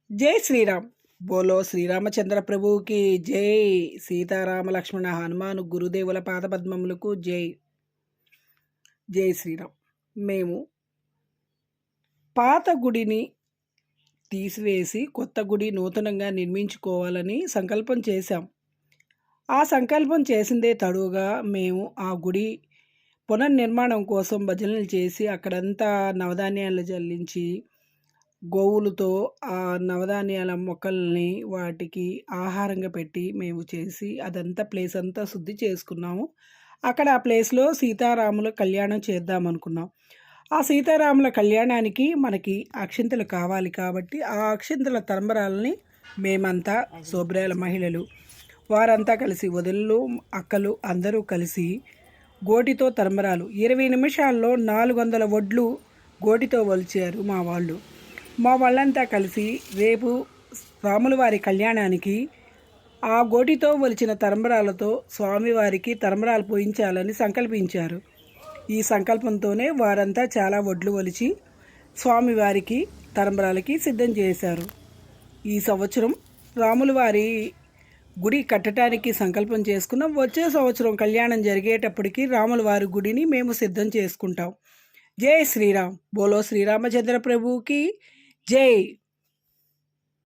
जय श्री राम। बोलो श्री रामचंद्र प्रभु की जय। सीताराम लक्ष्मण हनुमान गुरुदेवुల పాదపద్మములకు జై। జై శ్రీరామ్। మేము పాత గుడిని తీసివేసి కొత్త గుడి నూతనంగా నిర్మించుకోవాలని సంకల్పం చేశాం। ఆ సంకల్పం చేసిందే తడువుగా మేము ఆ గుడి పునర్నిర్మాణం కోసం భజనలు చేసి అక్కడంతా నవధాన్యాలు జల్లించి గోవులతో ఆ నవధాన్యాల మొక్కల్ని వాటికి ఆహారంగా పెట్టి మేము చేసి అదంతా ప్లేస్ అంతా శుద్ధి చేసుకున్నాము। అక్కడ ఆ ప్లేస్లో సీతారాముల కళ్యాణం చేద్దామనుకున్నాం। ఆ సీతారాముల కళ్యాణానికి మనకి అక్షింతలు కావాలి కాబట్టి ఆ అక్షింతల తరంబరాలని మేమంతా శోభ్రాల మహిళలు వారంతా కలిసి వదిళ్ళు అక్కలు అందరూ కలిసి గోటితో తరంబరాలు 20 నిమిషాల్లో 400 వడ్లు గోటితో వలిచారు మా వాళ్ళంతా కలిసి రేపు రాములవారి కళ్యాణానికి ఆ గోటితో ఒలిచిన తరంబరాలతో స్వామివారికి తరంబరాలు పోయించాలని సంకల్పించారు। ఈ సంకల్పంతోనే వారంతా చాలా వడ్లు ఒలిచి స్వామివారికి తరంబరాలకి సిద్ధం చేశారు। ఈ సంవత్సరం రాములవారి గుడి కట్టడానికి సంకల్పం చేసుకున్నాం। వచ్చే సంవత్సరం కళ్యాణం జరిగేటప్పటికి రాములవారి గుడిని మేము సిద్ధం చేసుకుంటాం। జై శ్రీరామ్। బోలో శ్రీరామచంద్ర ప్రభుకి జై।